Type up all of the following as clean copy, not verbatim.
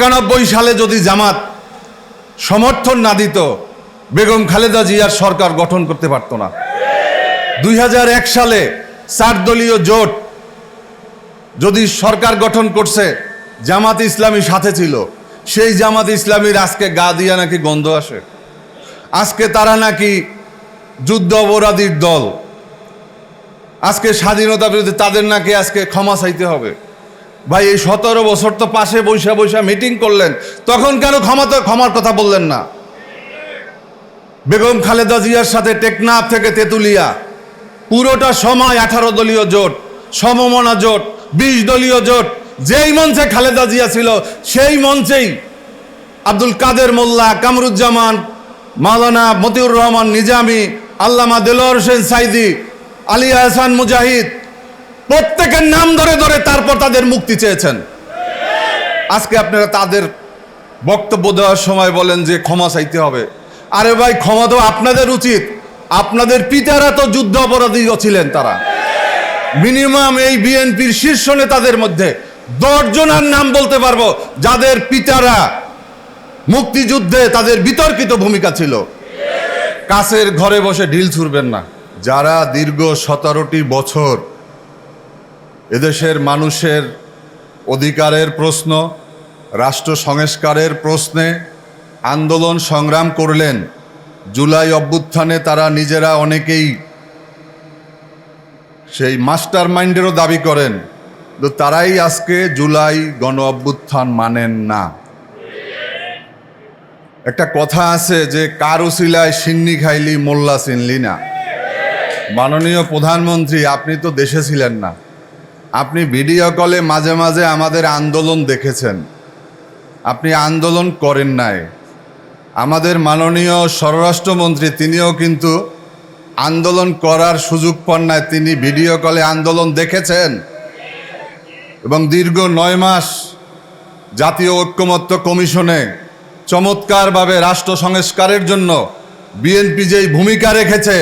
91 সালে যদি জামাত সমর্থন না দিত, বেগম খালেদা জিয়ার সরকার গঠন করতে পারত না। 2001 সালে 4 দলীয় জোট যদি সরকার গঠন করছে, জামাত ইসলামী সাথে ছিল, সেই জামাত ইসলামীর আজকে গা দিয়া নাকি গন্ধ আসে। আজকে তারা নাকি যুদ্ধ অপরাধীর দল। আজকে স্বাধীনতা বিরোধী, তাদের নাকি আজকে ক্ষমা চাইতে হবে। ভাই, এই 17 বছর তো পাশে বৈশা বৈশা মিটিং করলেন, তখন কেন ক্ষমার কথা বললেন না? বেগম খালেদা জিয়ার সাথে টেকনাফ থেকে তেতুলিয়া পুরোটা সময় 18 দলীয় জোট, সমমনা জোট, 20 দলীয় জোট, যেই মঞ্চে খালেদা জিয়া ছিল সেই মঞ্চেই আব্দুল কাদের মোল্লা, কামরুজ্জামান, মাওলানা মতিউর রহমান নিজামী, আল্লামা দেলোয়ার হোসেন সাইদি, আলী আহসান মুজাহিদ, প্রত্যেকের নাম ধরে ধরে তারপর তাদের মুক্তি চেয়েছেন। আজকে আপনারা তাদের বক্তব্য দেওয়ার সময় বলেন যে ক্ষমা চাইতে হবে। আরে ভাই, ক্ষমা তো আপনাদের উচিত। আপনাদের পিতারা তো যুদ্ধ অপরাধী ছিলেন। তারা মিনিমাম এই বিএনপির শীর্ষ নেতাদের মধ্যে 10 জনের নাম বলতে পারবো যাদের পিতারা মুক্তিযুদ্ধে তাদের বিতর্কিত ভূমিকা ছিল। কাছের ঘরে বসে ঢিল ছুড়বেন না। যারা দীর্ঘ 17টি বছর এদেশের মানুষের অধিকারের প্রশ্ন, রাষ্ট্র সংস্কারের প্রশ্নে আন্দোলন সংগ্রাম করলেন, জুলাই অভ্যুত্থানে তারা নিজেরা অনেকেই সেই মাস্টার মাইন্ডেরও দাবি করেন, তো তারাই আজকে জুলাই গণ অভ্যুত্থান মানেন না। একটা কথা আছে যে কার উসিলায় সিন্নি খাইলি মোল্লা চিনলি না। মাননীয় প্রধানমন্ত্রী, আপনি তো দেশে ছিলেন না। আপনি ভিডিও কলে মাঝে মাঝে আমাদের আন্দোলন দেখেছেন, আপনি আন্দোলন করেন নাই। আমাদের মাননীয় স্বরাষ্ট্রমন্ত্রী, তিনিও কিন্তু আন্দোলন করার সুযোগ পান নাই, তিনি ভিডিও কলে আন্দোলন দেখেছেন। এবং দীর্ঘ 9 মাস জাতীয় ঐক্যমত্য কমিশনে চমৎকারভাবে রাষ্ট্র সংস্কারের জন্য বিএনপি যেই ভূমিকা রেখেছে,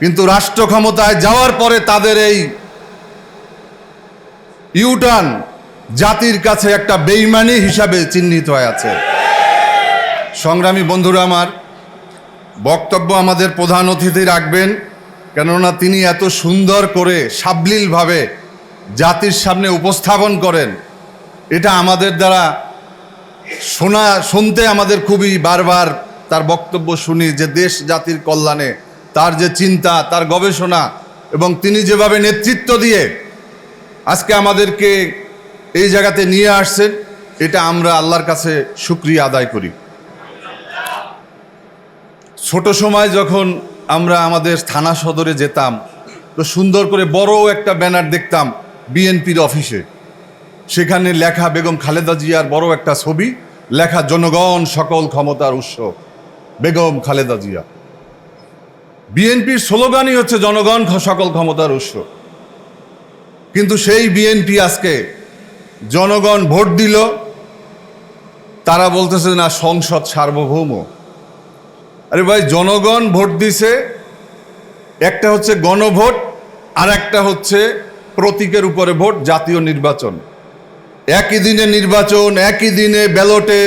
কিন্তু রাষ্ট্র ক্ষমতায় যাওয়ার পরে তাদের এই ইউটার্ন জাতির কাছে একটা বেইমানি হিসাবে চিহ্নিত হয়ে আছে। সংগ্রামী বন্ধুরা আমার, বক্তব্য আমাদের প্রধান অতিথি রাখবেন, কেননা তিনি এত সুন্দর করে সাবলীলভাবে জাতির সামনে উপস্থাপন করেন। এটা আমাদের দ্বারা শুনতে আমাদের খুবই বারবার তার বক্তব্য শুনি যে দেশ জাতির কল্যাণে তার যে চিন্তা, তার গবেষণা এবং তিনি যেভাবে নেতৃত্ব দিয়ে আজকে আমাদেরকে এই জায়গাতে নিয়ে আসছেন, এটা আমরা আল্লাহর কাছে শুকরিয়া আদায় করি। ছোট সময় যখন আমরা আমাদের থানা সদরে যেতাম, তো সুন্দর করে বড় একটা ব্যানার দেখতাম বিএনপির অফিসে, সেখানে লেখা বেগম খালেদা জিয়ার বড় একটা ছবি, লেখা জনগণ সকল ক্ষমতার উৎস বেগম খালেদা জিয়া। বিএনপির স্লোগানই হচ্ছে জনগণ সকল ক্ষমতার উৎস। কিন্তু সেই বিএনপি আজকে জনগণ ভোট দিল, তারা বলতেছে না সংসদ সার্বভৌম। আরে ভাই, জনগণ ভোট দিছে, একটা হচ্ছে গণভোট আর একটা হচ্ছে প্রতীকের উপরে ভোট, জাতীয় নির্বাচন। একই দিনে নির্বাচন, একই দিনে ব্যালটে,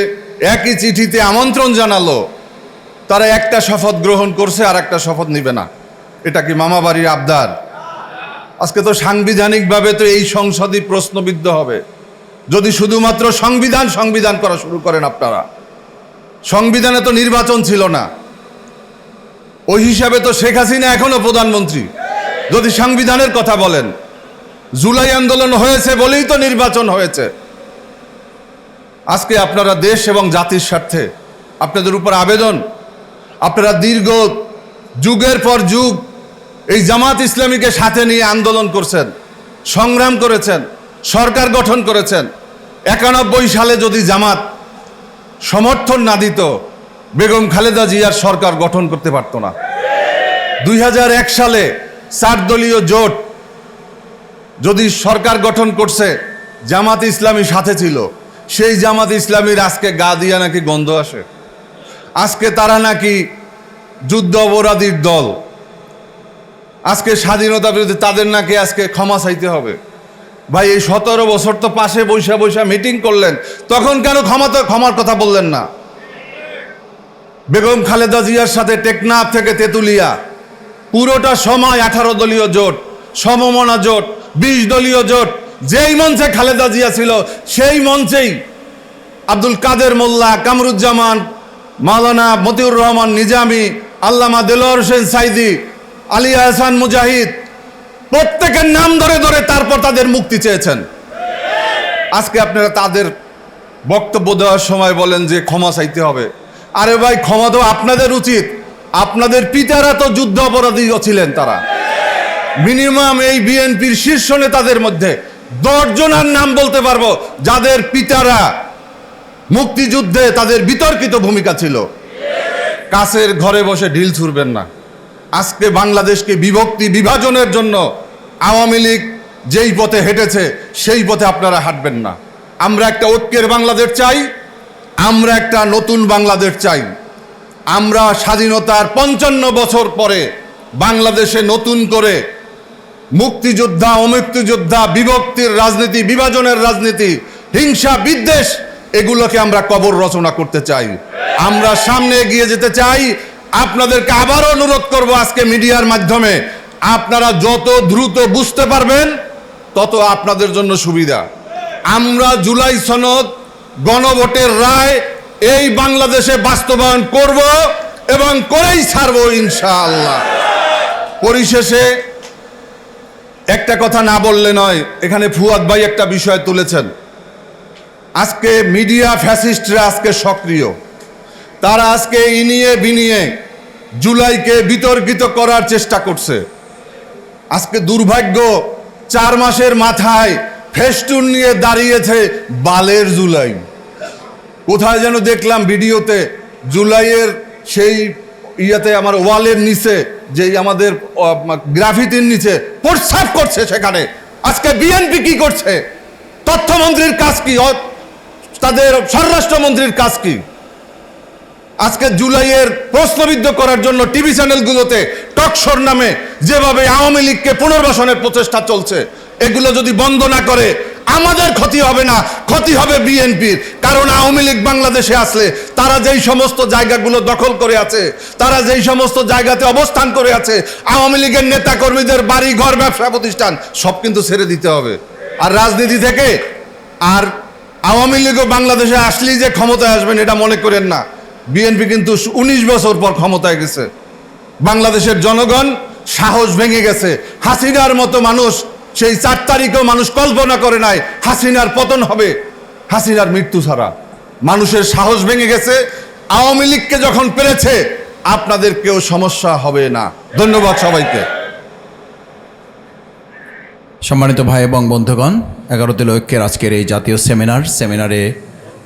একই চিঠিতে আমন্ত্রণ জানালো, তারা একটা শপথ গ্রহণ করছে আর একটা শপথ নিবে না। এটা কি মামাবাড়ির আবদার? আজকে তো সাংবিধানিকভাবে তো এই সংসদই প্রশ্নবিদ্ধ হবে যদি শুধুমাত্র সংবিধান করা শুরু করেন আপনারা। সংবিধানে তো নির্বাচন ছিল না, ওই হিসাবে তো শেখ হাসিনা এখনো প্রধানমন্ত্রী। যদি সংবিধানের কথা বলেন, জুলাই আন্দোলন হয়েছে বলেই তো নির্বাচন হয়েছে। আজকে আপনারা দেশ এবং জাতির স্বার্থে আপনাদের উপর আবেদন, আপনারা দীর্ঘ যুগের পর যুগ এই জামাত ইসলামীকে সাথে নিয়ে আন্দোলন করছেন, সংগ্রাম করেছেন, সরকার গঠন করেছেন। 91 সালে যদি জামাত সমর্থন না দিত, বেগম খালেদা জিয়ার সরকার গঠন করতে পারত না। 2001 সালে 4 দলীয় জোট যদি সরকার গঠন করছে, জামাত ইসলামী সাথে ছিল, সেই জামাত ইসলামীর আজকে গা দিয়া নাকি গন্ধ আসে। আজকে তারা নাকি যুদ্ধ অপরাধীর দল। আজকে স্বাধীনতা বিরোধী, তাদের নাকি আজকে ক্ষমা চাইতে হবে। ভাই এই 17 বছর তো পাশে বৈশা বৈশা মিটিং করলেন, তখন কেন ক্ষমার কথা বললেন না? বেগম খালেদা জিয়ার সাথে টেকনাফ থেকে তেতুলিয়া পুরোটা সময় 18 দলীয় জোট, সমমনা জোট, 20 দলীয় জোট, যেই মঞ্চে খালেদা জিয়া ছিল সেই মঞ্চেই আব্দুল কাদের মোল্লা, কামরুজ্জামান, মাওলানা মতিউর রহমান নিজামী, আল্লামা দেলোয়ার হোসেন সাইদি, আলী আহসান মুজাহিদ, প্রত্যেকের নাম ধরে ধরে তারপর তাদের মুক্তি চেয়েছেন। আজকে আপনারা তাদের বক্তব্য দেওয়ার সময় বলেন যে ক্ষমা চাইতে হবে। আরে ভাই, ক্ষমা তো আপনাদের উচিত। আপনাদের পিতারা তো যুদ্ধ অপরাধী ছিলেন। তারা মিনিমাম এই বিএনপির শীর্ষ নেতাদের মধ্যে 10 জনের নাম বলতে পারবো যাদের পিতারা মুক্তিযুদ্ধে তাদের বিতর্কিত ভূমিকা ছিল। কাছের ঘরে বসে ঢিল ছুড়বেন না। আজকে বাংলাদেশকে বিভক্তি বিভাজনের জন্য আওয়ামী লীগ যেই পথে হেঁটেছে সেই পথে আপনারা হাঁটবেন না। আমরা একটা ঐক্যের বাংলাদেশ চাই, আমরা একটা নতুন বাংলাদেশ চাই। আমরা স্বাধীনতার 55 বছর পরে বাংলাদেশে নতুন করে মুক্তিযোদ্ধা, অমুক্তিযোদ্ধা, বিভক্তির রাজনীতি, বিভাজনের রাজনীতি, হিংসা, বিদ্বেষ, এগুলোকে আমরা কবর রচনা করতে চাই। আমরা সামনে এগিয়ে যেতে চাই। আপনাদেরকে আবারও অনুরোধ করব আজকে মিডিয়ার মাধ্যমে, আপনারা যত দ্রুত বুঝতে পারবেন তত আপনাদের জন্য সুবিধা। আমরা জুলাই সনদ, গণভোটের রায় এই বাংলাদেশে বাস্তবায়ন করব এবং করেই ছাড়ব ইনশাআল্লাহ। পরিশেষে একটা কথা না বললে নয়, এখানে ফুয়াদ ভাই একটা বিষয় তুলেছেন। আজকে মিডিয়া ফ্যাসিস্টরা আজকে সক্রিয়। তারা আজকে ইনিয়ে বিনিয়ে জুলাইকে বিতর্কিত করার চেষ্টা করছে। আজকে দুর্ভাগ্য, 4 মাসের মাথায় ফেস্টুন নিয়ে দাঁড়িয়েছে বালের জুলাই। কোথায় যেন দেখলাম ভিডিওতে, জুলাইয়ের সেই ইয়াতে আমার ওয়ালের নিচে, যেই আমাদের গ্রাফিতির নিচে প্রস্রাব করছে সেখানে। আজকে বিএনপি কি করছে? তথ্যমন্ত্রীর কাজ কি? তাদের স্বরাষ্ট্রমন্ত্রীর কাজ কি? আজকে জুলাইয়ের প্রশ্নবিদ্ধ করার জন্য টিভি চ্যানেলগুলোতে টকশোর নামে যেভাবে আওয়ামী লীগকে পুনর্বাসনের প্রচেষ্টা চলছে, এগুলো যদি বন্ধ না করে আমাদের ক্ষতি হবে না, ক্ষতি হবে বিএনপির। কারণ আওয়ামী লীগ বাংলাদেশে আসলে তারা যেই সমস্ত জায়গাগুলো দখল করে আছে, তারা যেই সমস্ত জায়গাতে অবস্থান করে আছে, আওয়ামী লীগের নেতা কর্মীদের বাড়ি ঘর, ব্যবসা প্রতিষ্ঠান সব কিন্তু ছেড়ে দিতে হবে। আর রাজনীতি থেকে আর আওয়ামী লীগও বাংলাদেশে আসলেই যে ক্ষমতায় আসবেন এটা মনে করেন না। বিএনপি কিন্তু 19 বছর পর ক্ষমতায় গেছে। বাংলাদেশের জনগণ সাহস ভেঙে গেছে। হাসিনার মতো মানুষ সেই 4 তারিখেও মানুষ কল্পনা করে নাই হাসিনার পতন হবে, হাসিনার মৃত্যু ছাড়া। মানুষের সাহস ভেঙে গেছে। আওয়ামী লীগকে যখন পেরেছে আপনাদের কেউ সমস্যা হবে না। ধন্যবাদ সবাইকে। সম্মানিত ভাই এবং বন্ধুগণ, 11 দলীয় ঐক্যের আজকের এই জাতীয় সেমিনারে